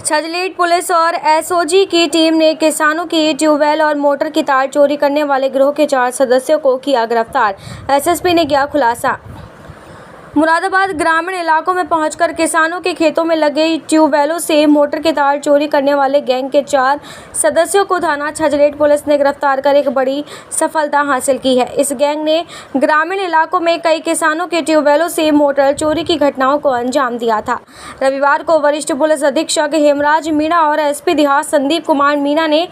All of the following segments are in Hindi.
छजलेट पुलिस और एसओजी की टीम ने किसानों की ट्यूबवेल और मोटर की तार चोरी करने वाले गिरोह के 4 सदस्यों को किया गिरफ्तार। एसएसपी ने किया खुलासा। मुरादाबाद ग्रामीण इलाकों में पहुंचकर किसानों के खेतों में लगे ट्यूबवेलों से मोटर के तार चोरी करने वाले गैंग के 4 सदस्यों को थाना छजलेट पुलिस ने गिरफ्तार कर एक बड़ी सफलता हासिल की है। इस गैंग ने ग्रामीण इलाकों में कई किसानों के ट्यूबवेलों से मोटर चोरी की घटनाओं को अंजाम दिया था। रविवार को वरिष्ठ पुलिस अधीक्षक हेमराज मीणा और एसपी देहात संदीप कुमार मीणा ने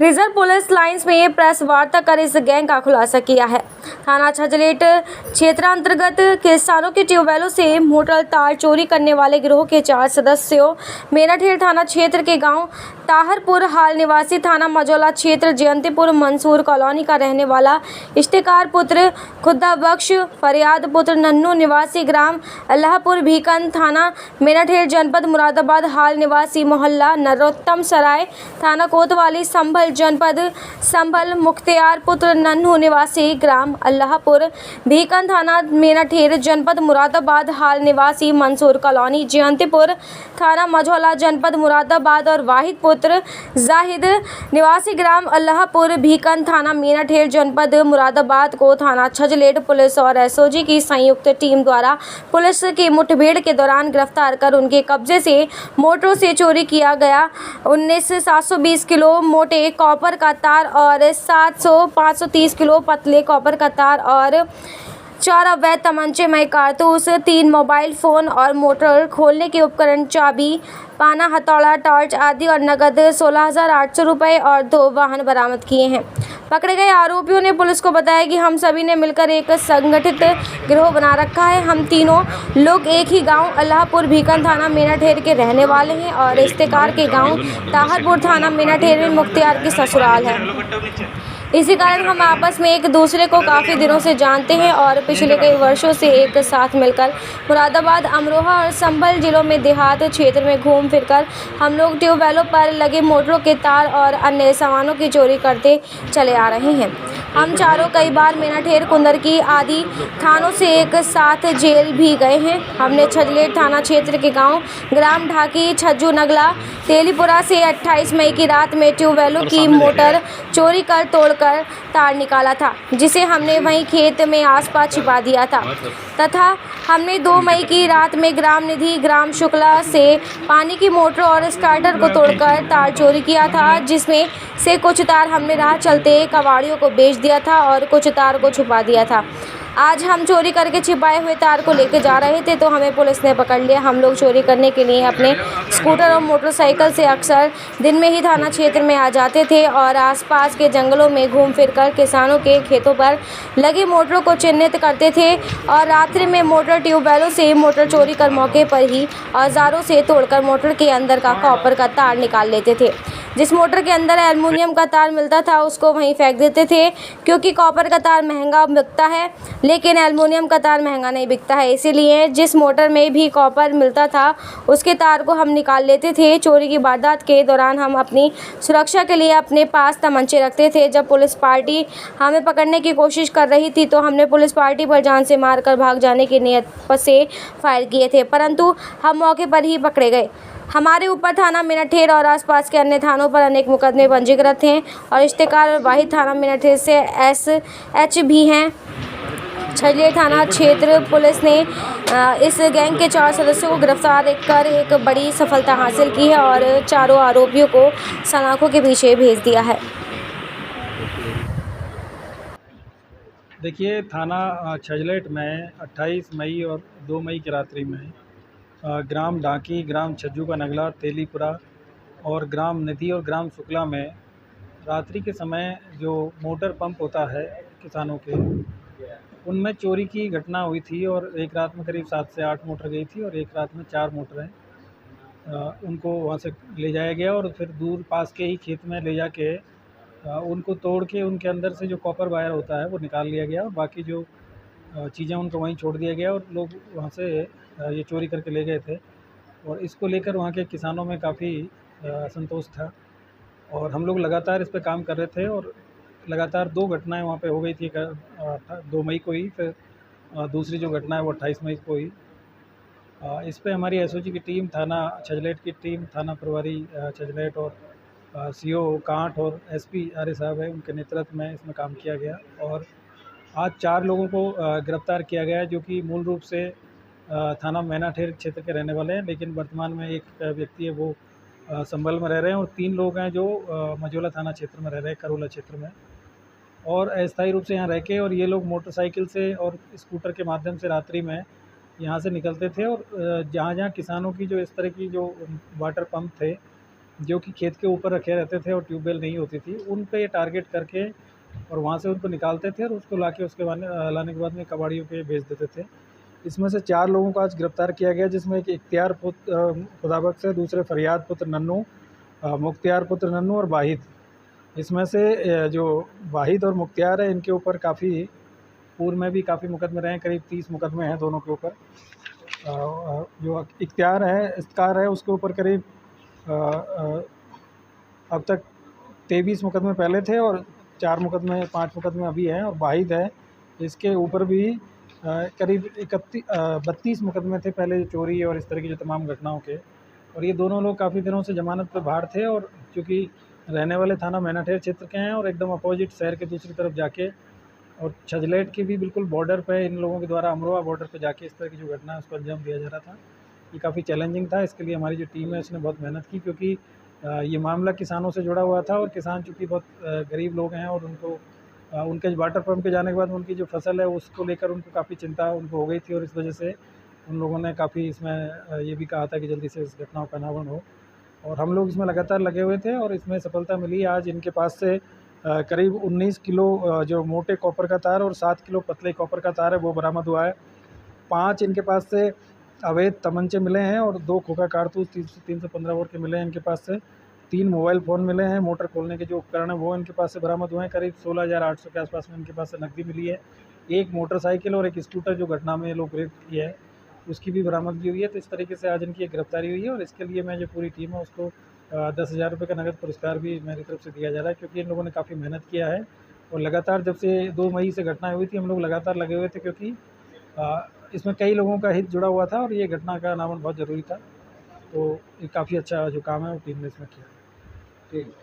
रिजर्व पुलिस लाइंस में प्रेस वार्ता कर इस गैंग का खुलासा किया है। थाना छजलेट क्षेत्रांतर्गत किसानों के ट्यूबवेलों से मोटर तार चोरी करने वाले गिरोह के 4 सदस्यों मेनाठेर थाना क्षेत्र के गांव ताहरपुर हाल निवासी थाना मजौला क्षेत्र जयंतीपुर मंसूर कॉलोनी का रहने वाला इश्तिकार पुत्र खुदा बख्श फरियाद पुत्र नन्नू निवासी ग्राम अल्लाहपुर भीकन थाना मेनाठेर जनपद मुरादाबाद हाल निवासी मोहल्ला नरोत्तम सराय थाना कोतवाली संभल जनपद संभल मुख्तियार पुत्र नन्हू निवासी ग्राम अल्लाहपुर भीकन थाना मेनाठेर जनपद मुरादाबाद हाल निवासी मंसूर कॉलोनी जयंतीपुर थाना मझौला जनपद मुरादाबाद और वाहिद पुत्र जाहिद निवासी ग्राम अल्लाहपुर भीकन थाना मेनाठेर जनपद मुरादाबाद को थाना छजलेट पुलिस और एसओजी की संयुक्त टीम द्वारा पुलिस की मुठभेड़ के दौरान गिरफ्तार कर उनके कब्जे से मोटरों से चोरी किया गया 19,720 किलो मोटे कॉपर का तार और 530 किलो पतले कॉपर का तार और 4 अवैध तमंचे मई कारतूस 3 मोबाइल फ़ोन और मोटर खोलने के उपकरण चाबी पाना हथौड़ा टॉर्च आदि और नगद 16,800 रुपये और 2 वाहन बरामद किए हैं। पकड़े गए आरोपियों ने पुलिस को बताया कि हम सभी ने मिलकर एक संगठित गिरोह बना रखा है। हम तीनों लोग एक ही गांव अल्लाहपुर भीकन थाना मेनाठेर के रहने वाले हैं और इश्तिकार के गांव ताहरपुर थाना मेनाठेर में मुख्तियार की ससुराल है। इसी कारण हम आपस में एक दूसरे को काफ़ी दिनों से जानते हैं और पिछले कई वर्षों से एक साथ मिलकर मुरादाबाद अमरोहा और संभल जिलों में देहात क्षेत्र में घूम फिरकर हम लोग ट्यूबवेलों पर लगे मोटरों के तार और अन्य सामानों की चोरी करते चले आ रहे हैं। हम चारों कई बार मेनाठेर कुंदरकी आदि थानों से एक साथ जेल भी गए हैं। हमने छजलेट थाना क्षेत्र के गांव ग्राम ढाकी छज्जू नगला तेलीपुरा से 28 मई की रात में ट्यूबवेलों की मोटर चोरी कर तोड़कर तार निकाला था, जिसे हमने वहीं खेत में आसपास छिपा दिया था तथा हमने 2 मई की रात में ग्राम निधि ग्राम शुक्ला से पानी की मोटर और स्टार्टर को तोड़कर तार चोरी किया था, जिसमें से कुछ तार हमने राह चलते कबाड़ियों को बेच दिया था और कुछ तार को छुपा दिया था। आज हम चोरी करके छिपाए हुए तार को लेकर जा रहे थे तो हमें पुलिस ने पकड़ लिया। हम लोग चोरी करने के लिए अपने स्कूटर और मोटरसाइकिल से अक्सर दिन में ही थाना क्षेत्र में आ जाते थे और आसपास के जंगलों में घूम फिरकर किसानों के खेतों पर लगी मोटरों को चिन्हित करते थे और रात्रि में मोटर ट्यूबवेलों से मोटर चोरी कर मौके पर ही औजारों से तोड़कर मोटर के अंदर का कॉपर का तार निकाल लेते थे। जिस मोटर के अंदर एल्युमिनियम का तार मिलता था उसको वहीं फेंक देते थे, क्योंकि कॉपर का तार महंगा बिकता है लेकिन एल्युमिनियम का तार महंगा नहीं बिकता है। इसीलिए जिस मोटर में भी कॉपर मिलता था उसके तार को हम निकाल लेते थे। चोरी की वारदात के दौरान हम अपनी सुरक्षा के लिए अपने पास तमंचे रखते थे। जब पुलिस पार्टी हमें पकड़ने की कोशिश कर रही थी तो हमने पुलिस पार्टी पर जान से मारकर भाग जाने की नीयत से फायर किए थे, परंतु हम मौके पर ही पकड़े गए। हमारे ऊपर थाना मेनाठेर और आसपास के अन्य थानों पर अनेक मुकदमे पंजीकृत हैं और इश्तिकार और वाहिद थाना मेनाठेर से एसएच भी हैं। छजलेट थाना क्षेत्र पुलिस ने इस गैंग के 4 सदस्यों को गिरफ्तार कर एक बड़ी सफलता हासिल की है और चारों आरोपियों को सलाखों के पीछे भेज दिया है। देखिए, थाना छजलेट में 28 मई और 2 मई की रात्रि में ग्राम ढाकी ग्राम छज्जू का नगला तेलीपुरा और ग्राम निधि और ग्राम शुक्ला में रात्रि के समय जो मोटर पंप होता है किसानों के, उनमें चोरी की घटना हुई थी और एक रात में करीब 7 से 8 मोटर गई थी और एक रात में 4 मोटरें उनको वहाँ से ले जाया गया और फिर दूर पास के ही खेत में ले जाके उनको तोड़ के उनके अंदर से जो कॉपर वायर होता है वो निकाल लिया गया और बाकी जो चीज़ें उनको वहीं छोड़ दिया गया और लोग वहाँ से ये चोरी करके ले गए थे। और इसको लेकर वहाँ के किसानों में काफ़ी असंतोष था और हम लोग लगातार इस पे काम कर रहे थे और लगातार 2 घटनाएं वहाँ पे हो गई थी। 2 मई को ही, फिर दूसरी जो घटना है वो 28 मई को हुई। इस पे हमारी एसओजी की टीम, थाना छजलेट की टीम, थाना प्रभारी छजलेट और सीओ कांठ और एसपी आर्य साहब है, उनके नेतृत्व में इसमें काम किया गया। और आज 4 लोगों को गिरफ्तार किया गया है, जो कि मूल रूप से थाना मैनाठेर क्षेत्र के रहने वाले हैं, लेकिन वर्तमान में एक व्यक्ति है वो संभल में रह रहे हैं, और 3 लोग हैं जो मझौला थाना क्षेत्र में रह रहे हैं, करोला क्षेत्र में। और अस्थायी रूप से यहाँ रह के, और ये लोग मोटरसाइकिल से और स्कूटर के माध्यम से रात्रि में यहाँ से निकलते थे, और जहाँ-जहाँ किसानों की जो इस तरह की जो वाटर पंप थे, जो कि खेत के ऊपर रखे रहते थे और ट्यूबवेल नहीं होती थी, उन पे ये टारगेट करके और वहाँ से उनको निकालते थे, और उसको लाके उसके लाने के बाद में कबाड़ियों पे बेच देते थे। इसमें से 4 लोगों को आज गिरफ्तार किया गया, जिसमें एक इख्तियार खुदाबख्श है, दूसरे फरियाद पुत्र नन्नू, मुख्तियार पुत्र नन्नू और वाहिद। इसमें से जो वाहिद और मुख्तियार है, इनके ऊपर काफ़ी पूर्व में भी काफ़ी मुकदमे रहे हैं, करीब 30 मुकदमे हैं दोनों के ऊपर। जो इख्तियार है, इफ्तिकार है, उसके ऊपर करीब अब तक 23 मुकदमे पहले थे, और 5 मुकदमे अभी हैं। और वाहिद है, इसके ऊपर भी करीब 32 मुकदमे थे पहले, चोरी और इस तरह की जो तमाम घटनाओं के। और ये दोनों लोग काफ़ी दिनों से ज़मानत पे बाहर थे, और चूँकि रहने वाले थाना मैनाठेर क्षेत्र के हैं, और एकदम अपोजिट शहर के दूसरी तरफ जाके, और छजलेट के भी बिल्कुल बॉर्डर पे इन लोगों के द्वारा अमरोहा बॉर्डर पे जाके इस तरह की जो घटना है उसको अंजाम दिया जा रहा था। ये काफ़ी चैलेंजिंग था। इसके लिए हमारी जो टीम है उसने बहुत मेहनत की, क्योंकि ये मामला किसानों से जुड़ा हुआ था, और किसान चूँकि बहुत गरीब लोग हैं, और उनको उनके वाटर पंप के जाने के बाद उनकी जो फसल है उसको लेकर उनको काफ़ी चिंता उनको हो गई थी, और इस वजह से उन लोगों ने काफ़ी इसमें ये भी कहा था कि जल्दी से इस घटनाओं का अनावरण हो। और हम लोग इसमें लगातार लगे हुए थे, और इसमें सफलता मिली। आज इनके पास से करीब 19 किलो जो मोटे कॉपर का तार और 7 किलो पतले कॉपर का तार है वो बरामद हुआ है। 5 इनके पास से अवैध तमंचे मिले हैं, और 2 खोखा कारतूस 315 बोर के मिले हैं इनके पास से। 3 मोबाइल फ़ोन मिले हैं, मोटर खोलने के जो उपकरण हैं वो इनके पास से बरामद हुए हैं। करीब 16,800 के आसपास में इनके पास से नकदी मिली है। एक मोटरसाइकिल और एक स्कूटर जो घटना में ये लोग रेड किया है, उसकी भी बरामदगी हुई है। तो इस तरीके से आज इनकी गिरफ्तारी हुई है, और इसके लिए मैं जो पूरी टीम है उसको 10,000 रुपये का नगद पुरस्कार भी मेरी तरफ से दिया जा रहा है, क्योंकि इन लोगों ने काफ़ी मेहनत किया है। और लगातार जब से 2 मई से घटना हुई थी, हम लोग लगातार लगे हुए थे, क्योंकि इसमें कई लोगों का हित जुड़ा हुआ था, और ये घटना का अनावरण बहुत ज़रूरी था। तो ये काफ़ी अच्छा जो काम है वो टीम ने इसमें किया है। ठीक।